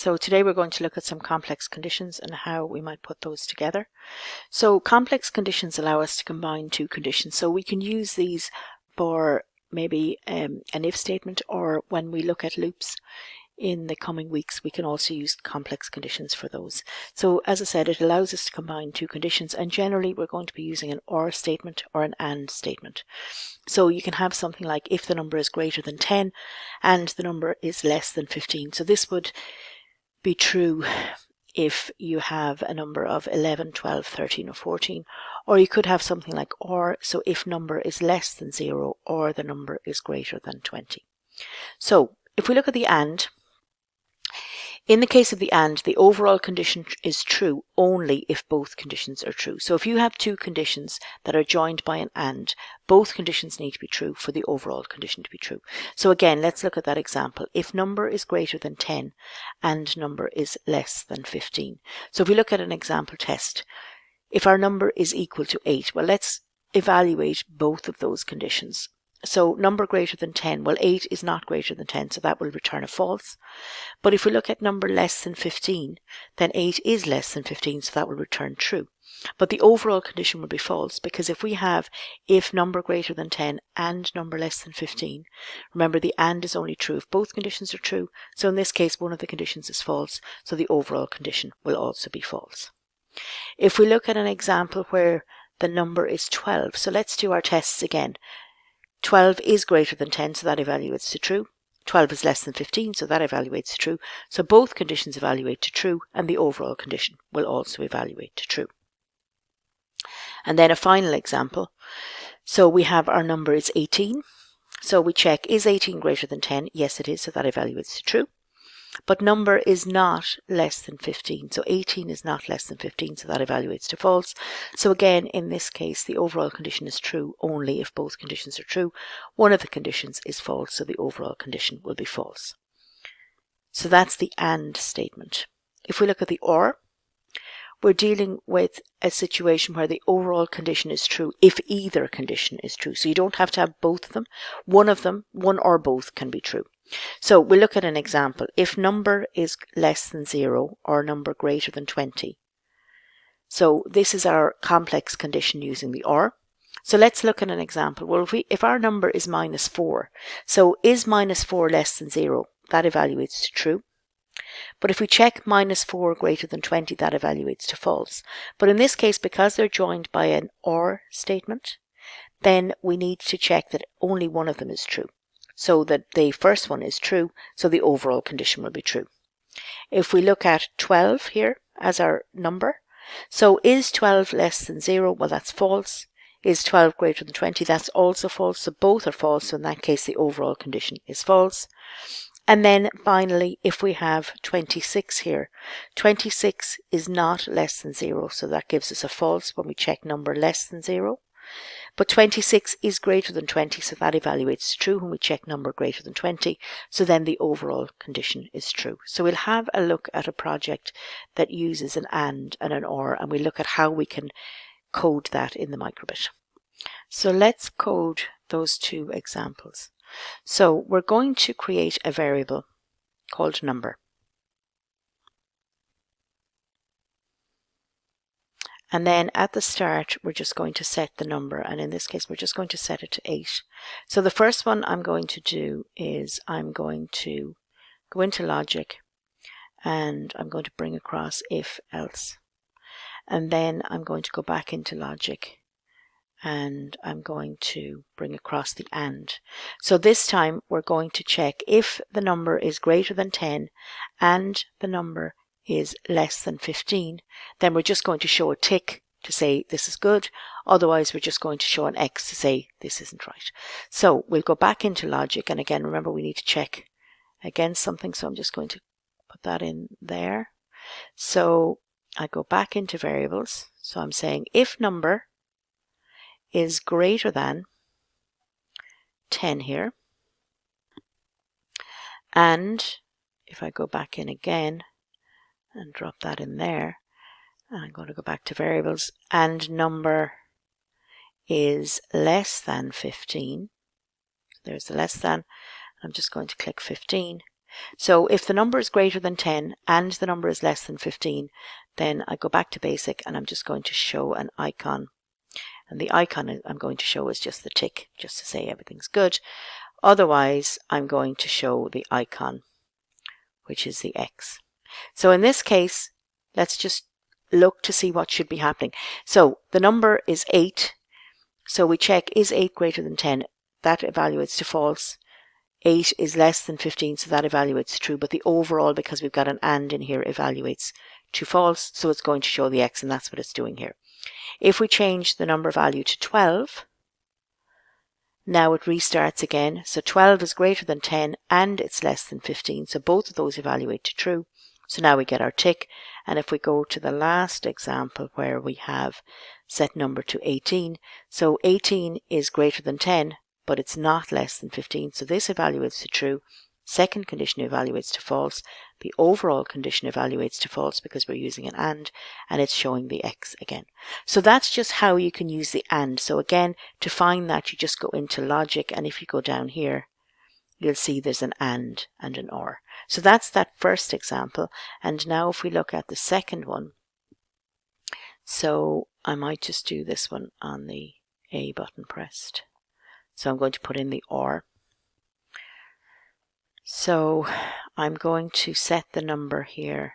So today we're going to look at some complex conditions and how we might put those together. So complex conditions allow us to combine two conditions. So we can use these for maybe an if statement, or when we look at loops in the coming weeks, we can also use complex conditions for those. So as I said, it allows us to combine two conditions, and generally we're going to be using an or statement or an and statement. So you can have something like if the number is greater than 10 and the number is less than 15. So this would be true if you have a number of 11, 12, 13 or 14, or you could have something like or, so if number is less than 0 or the number is greater than 20. So if we look at the and, in the case of the and, the overall condition is true only if both conditions are true. So if you have two conditions that are joined by an and, both conditions need to be true for the overall condition to be true. So again, let's look at that example. If number is greater than 10 and number is less than 15. So if we look at an example test, if our number is equal to 8, well, let's evaluate both of those conditions. So number greater than 10, well, 8 is not greater than 10, so that will return a false. But if we look at number less than 15, then 8 is less than 15, so that will return true. But the overall condition will be false, because if we have if number greater than 10 and number less than 15, remember the and is only true if both conditions are true. So in this case, one of the conditions is false, so the overall condition will also be false. If we look at an example where the number is 12, so let's do our tests again. 12 is greater than 10, so that evaluates to true. 12 is less than 15, so that evaluates to true. So both conditions evaluate to true, and the overall condition will also evaluate to true. And then a final example. So we have our number is 18. So we check, is 18 greater than 10? Yes, it is, so that evaluates to true. But number is not less than 15. So 18 is not less than 15, so that evaluates to false. So again, in this case, the overall condition is true only if both conditions are true. One of the conditions is false, so the overall condition will be false. So that's the and statement. If we look at the or, we're dealing with a situation where the overall condition is true if either condition is true. So you don't have to have both of them. One of them, one or both, can be true. So we'll look at an example. If number is less than 0 or number greater than 20. So this is our complex condition using the or. So let's look at an example. Well, if our number is minus 4, so is minus 4 less than 0? That evaluates to true. But if we check minus 4 greater than 20, that evaluates to false. But in this case, because they're joined by an or statement, then we need to check that only one of them is true. So that the first one is true, so the overall condition will be true. If we look at 12 here as our number, so is 12 less than 0? Well, that's false. Is 12 greater than 20? That's also false. So both are false. So in that case, the overall condition is false. And then finally, if we have 26 here, 26 is not less than 0. So that gives us a false when we check number less than 0. But 26 is greater than 20, so that evaluates to true when we check number greater than 20. So then the overall condition is true. So we'll have a look at a project that uses an and an or, and we'll look at how we can code that in the microbit. So let's code those two examples. So we're going to create a variable called number. And then at the start, we're just going to set the number. And in this case, we're just going to set it to 8. So the first one I'm going to do is I'm going to go into logic and I'm going to bring across if else. And then I'm going to go back into logic and I'm going to bring across the and. So this time we're going to check if the number is greater than 10 and the number is less than 15, then we're just going to show a tick to say this is good. Otherwise, we're just going to show an X to say this isn't right. So we'll go back into logic. And again, remember, we need to check against something. So I'm just going to put that in there. So I go back into variables. So I'm saying if number is greater than 10 here. And if I go back in again, and drop that in there, and I'm going to go back to variables, and number is less than 15. There's the less than. I'm just going to click 15. So if the number is greater than 10 and the number is less than 15, then I go back to basic and I'm just going to show an icon. And the icon I'm going to show is just the tick, just to say everything's good. Otherwise, I'm going to show the icon, which is the X. So in this case, let's just look to see what should be happening. So the number is 8. So we check, is 8 greater than 10? That evaluates to false. 8 is less than 15, so that evaluates to true. But the overall, because we've got an AND in here, evaluates to false. So it's going to show the X, and that's what it's doing here. If we change the number value to 12, now it restarts again. So 12 is greater than 10 and it's less than 15. So both of those evaluate to true. So now we get our tick. And if we go to the last example where we have set number to 18. So 18 is greater than 10, but it's not less than 15. So this evaluates to true. Second condition evaluates to false. The overall condition evaluates to false because we're using an and it's showing the X again. So that's just how you can use the and. So again, to find that, you just go into logic, and if you go down here, you'll see there's an and an or. So that's that first example. And now if we look at the second one, so I might just do this one on the A button pressed. So I'm going to put in the or. So I'm going to set the number here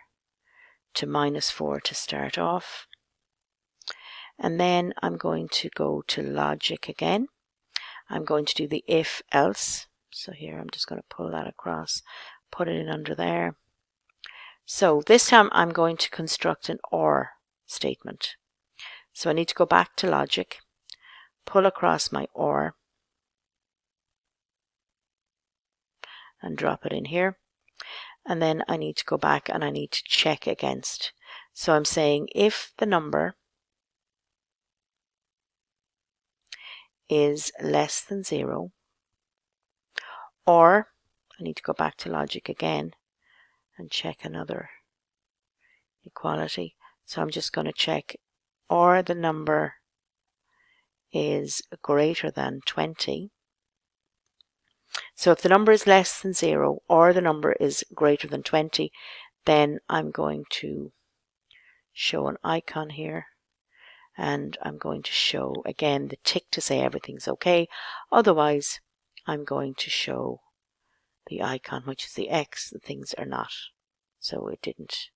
to -4 to start off. And then I'm going to go to logic again. I'm going to do the if else. So here I'm just going to pull that across, put it in under there. So this time I'm going to construct an or statement. So I need to go back to logic, pull across my or, and drop it in here. And then I need to go back and I need to check against. So I'm saying if the number is less than 0, or I need to go back to logic again and check another equality. So I'm just going to check, or the number is greater than 20. So if the number is less than 0 or the number is greater than 20, then I'm going to show an icon here, and I'm going to show again the tick to say everything's okay. Otherwise, I'm going to show the icon, which is the X, the things are not. So it didn't,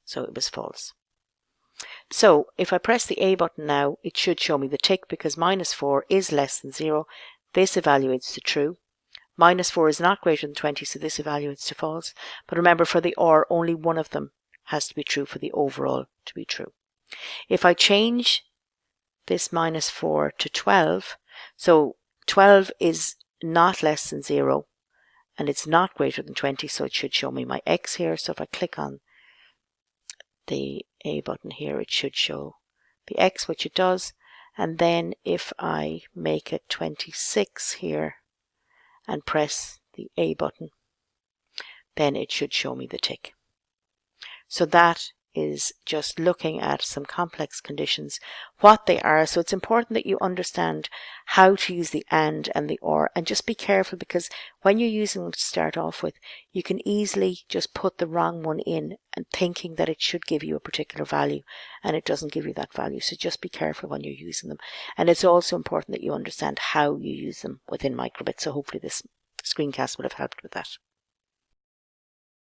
so it was false. So if I press the A button now, it should show me the tick because -4 is less than 0. This evaluates to true. -4 is not greater than 20, so this evaluates to false. But remember, for the or, only one of them has to be true for the overall to be true. If I change this -4 to 12, so 12 is not less than 0, and it's not greater than 20, so it should show me my X here. So if I click on the A button here, it should show the X, which it does. And then if I make it 26 here and press the A button, then it should show me the tick. So that is just looking at some complex conditions, what they are. So it's important that you understand how to use the and the or, and just be careful, because when you're using them to start off with, you can easily just put the wrong one in and thinking that it should give you a particular value, and it doesn't give you that value. So just be careful when you're using them. And it's also important that you understand how you use them within microbit. So hopefully this screencast would have helped with that.